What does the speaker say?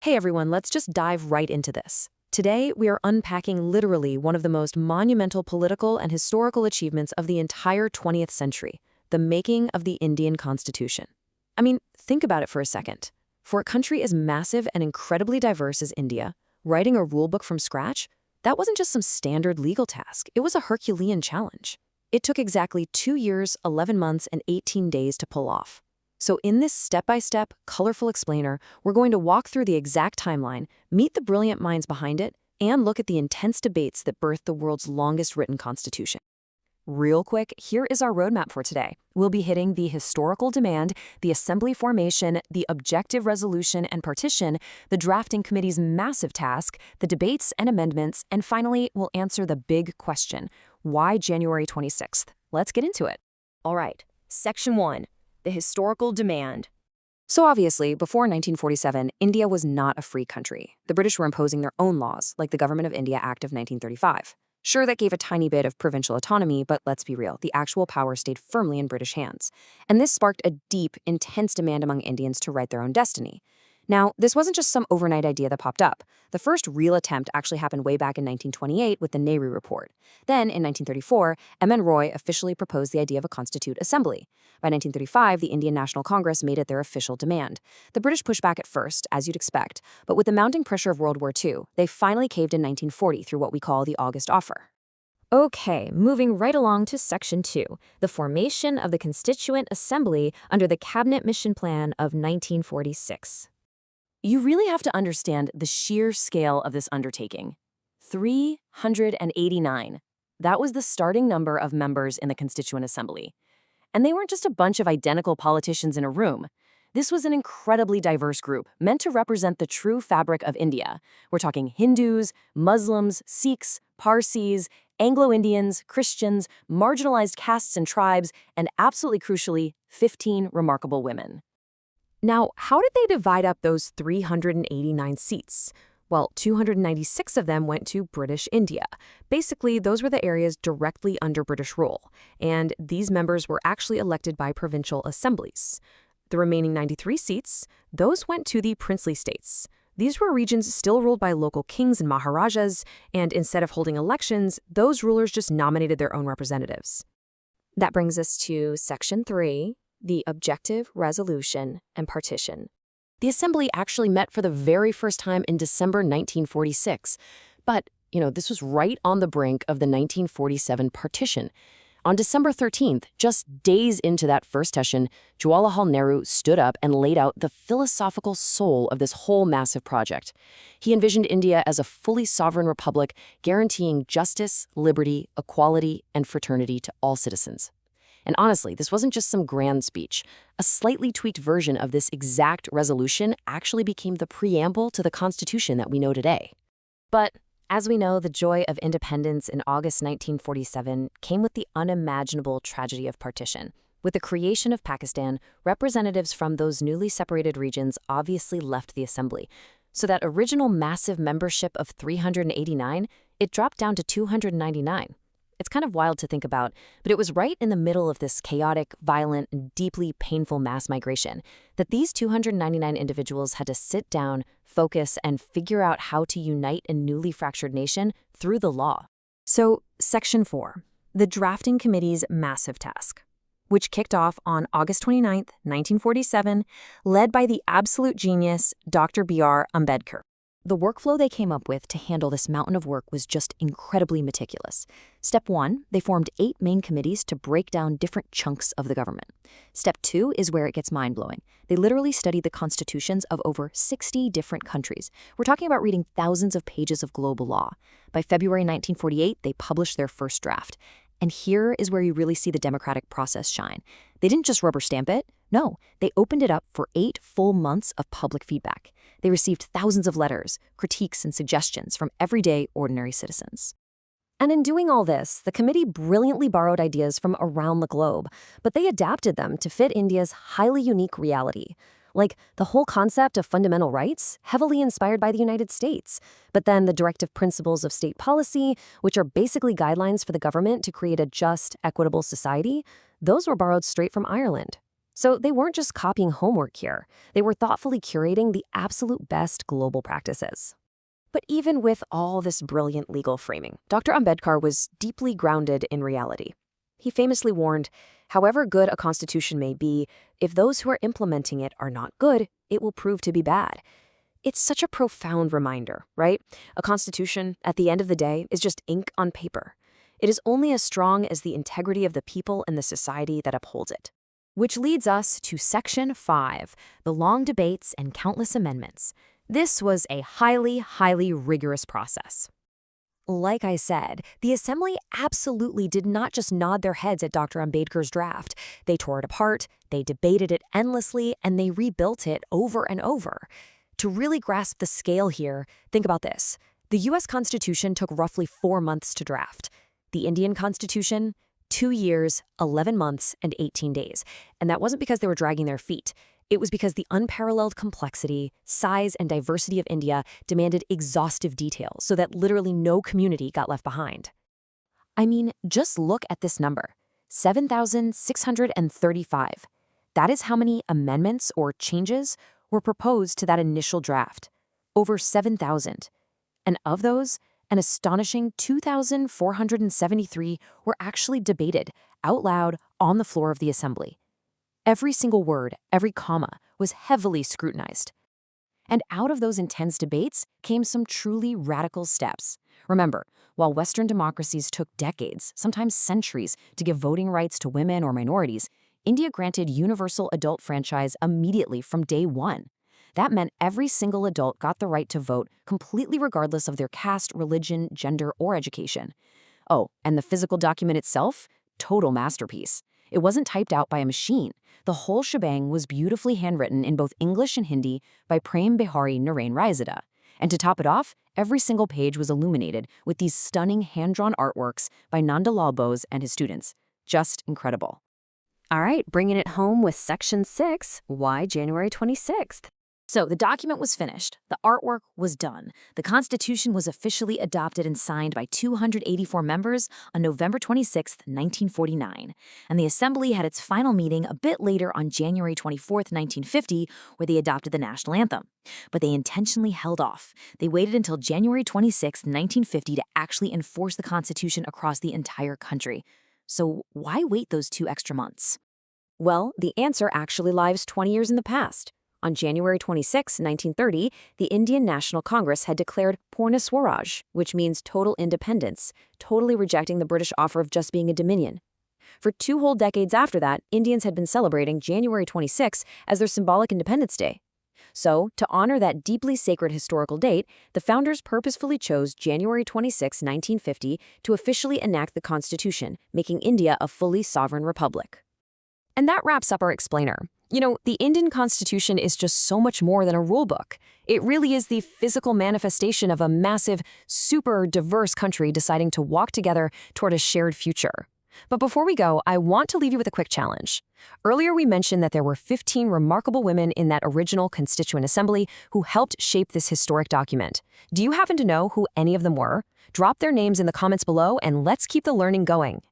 Hey everyone, let's just dive right into this. Today, we are unpacking literally one of the most monumental political and historical achievements of the entire 20th century, the making of the Indian Constitution. I mean, think about it for a second. For a country as massive and incredibly diverse as India, writing a rulebook from scratch, that wasn't just some standard legal task, it was a Herculean challenge. It took exactly 2 years, 11 months, and 18 days to pull off. So in this step-by-step, colorful explainer, we're going to walk through the exact timeline, meet the brilliant minds behind it, and look at the intense debates that birthed the world's longest written constitution. Real quick, here is our roadmap for today. We'll be hitting the historical demand, the assembly formation, the objective resolution and partition, the drafting committee's massive task, the debates and amendments, and finally, we'll answer the big question: why January 26th? Let's get into it. All right, Section 1, the historical demand. So obviously, before 1947, India was not a free country. The British were imposing their own laws, like the Government of India Act of 1935. Sure, that gave a tiny bit of provincial autonomy, but let's be real, the actual power stayed firmly in British hands. And this sparked a deep, intense demand among Indians to write their own destiny. Now, this wasn't just some overnight idea that popped up. The first real attempt actually happened way back in 1928 with the Nehru Report. Then, in 1934, M.N. Roy officially proposed the idea of a constitute assembly. By 1935, the Indian National Congress made it their official demand. The British pushed back at first, as you'd expect, but with the mounting pressure of World War II, they finally caved in 1940 through what we call the August Offer. Okay, moving right along to Section 2, the formation of the Constituent Assembly under the Cabinet Mission Plan of 1946. You really have to understand the sheer scale of this undertaking. 389. That was the starting number of members in the Constituent Assembly. And they weren't just a bunch of identical politicians in a room. This was an incredibly diverse group, meant to represent the true fabric of India. We're talking Hindus, Muslims, Sikhs, Parsis, Anglo-Indians, Christians, marginalized castes and tribes, and absolutely crucially, 15 remarkable women. Now, how did they divide up those 389 seats? Well, 296 of them went to British India. Basically, those were the areas directly under British rule, and these members were actually elected by provincial assemblies. The remaining 93 seats, those went to the princely states. These were regions still ruled by local kings and maharajas, and instead of holding elections, those rulers just nominated their own representatives. That brings us to Section 3, the objective resolution and partition. The assembly actually met for the very first time in December 1946. But, this was right on the brink of the 1947 partition. On December 13th, just days into that first session, Jawaharlal Nehru stood up and laid out the philosophical soul of this whole massive project. He envisioned India as a fully sovereign republic, guaranteeing justice, liberty, equality, and fraternity to all citizens. And honestly, this wasn't just some grand speech. A slightly tweaked version of this exact resolution actually became the preamble to the Constitution that we know today. But as we know, the joy of independence in August 1947 came with the unimaginable tragedy of partition. With the creation of Pakistan, representatives from those newly separated regions obviously left the assembly. So that original massive membership of 389, it dropped down to 299. It's kind of wild to think about, but it was right in the middle of this chaotic, violent, and deeply painful mass migration that these 299 individuals had to sit down, focus, and figure out how to unite a newly fractured nation through the law. So, Section 4, the drafting committee's massive task, which kicked off on August 29, 1947, led by the absolute genius Dr. B.R. Ambedkar. The workflow they came up with to handle this mountain of work was just incredibly meticulous. Step 1, they formed 8 main committees to break down different chunks of the government. Step 2 is where it gets mind-blowing. They literally studied the constitutions of over 60 different countries. We're talking about reading thousands of pages of global law. By February 1948, they published their first draft. And here is where you really see the democratic process shine. They didn't just rubber stamp it. No, they opened it up for 8 full months of public feedback. They received thousands of letters, critiques, and suggestions from everyday, ordinary citizens. And in doing all this, the committee brilliantly borrowed ideas from around the globe, but they adapted them to fit India's highly unique reality. Like the whole concept of fundamental rights, heavily inspired by the United States. But then the directive principles of state policy, which are basically guidelines for the government to create a just, equitable society, those were borrowed straight from Ireland. So they weren't just copying homework here. They were thoughtfully curating the absolute best global practices. But even with all this brilliant legal framing, Dr. Ambedkar was deeply grounded in reality. He famously warned, however good a constitution may be, if those who are implementing it are not good, it will prove to be bad. It's such a profound reminder, right? A constitution, at the end of the day, is just ink on paper. It is only as strong as the integrity of the people and the society that upholds it. Which leads us to Section 5, the long debates and countless amendments. This was a highly rigorous process. Like I said, the Assembly absolutely did not just nod their heads at Dr. Ambedkar's draft. They tore it apart, they debated it endlessly, and they rebuilt it over and over. To really grasp the scale here, think about this. The U.S. Constitution took roughly 4 months to draft. The Indian Constitution, 2 years, 11 months, and 18 days. And that wasn't because they were dragging their feet. It was because the unparalleled complexity, size, and diversity of India demanded exhaustive detail so that literally no community got left behind. I mean, just look at this number, 7,635. That is how many amendments or changes were proposed to that initial draft. Over 7,000. And of those, an astonishing 2,473 were actually debated out loud on the floor of the Assembly. Every single word, every comma, was heavily scrutinized. And out of those intense debates came some truly radical steps. Remember, while Western democracies took decades, sometimes centuries, to give voting rights to women or minorities, India granted universal adult franchise immediately from day one. That meant every single adult got the right to vote, completely regardless of their caste, religion, gender, or education. Oh, and the physical document itself? Total masterpiece. It wasn't typed out by a machine. The whole shebang was beautifully handwritten in both English and Hindi by Prem Bihari Narain Raizada. And to top it off, every single page was illuminated with these stunning hand-drawn artworks by Nandalal Bose and his students. Just incredible. All right, bringing it home with Section 6, why January 26th? So the document was finished, the artwork was done, the Constitution was officially adopted and signed by 284 members on November 26, 1949, and the Assembly had its final meeting a bit later on January 24, 1950, where they adopted the national anthem. But they intentionally held off. They waited until January 26, 1950 to actually enforce the Constitution across the entire country. So why wait those 2 extra months? Well, the answer actually lies 20 years in the past. On January 26, 1930, the Indian National Congress had declared Purna Swaraj, which means total independence, totally rejecting the British offer of just being a dominion. For 2 whole decades after that, Indians had been celebrating January 26 as their symbolic Independence Day. So, to honor that deeply sacred historical date, the founders purposefully chose January 26, 1950 to officially enact the Constitution, making India a fully sovereign republic. And that wraps up our explainer. You know, the Indian Constitution is just so much more than a rulebook. It really is the physical manifestation of a massive, super diverse country deciding to walk together toward a shared future. But before we go, I want to leave you with a quick challenge. Earlier we mentioned that there were 15 remarkable women in that original Constituent Assembly who helped shape this historic document. Do you happen to know who any of them were? Drop their names in the comments below and let's keep the learning going.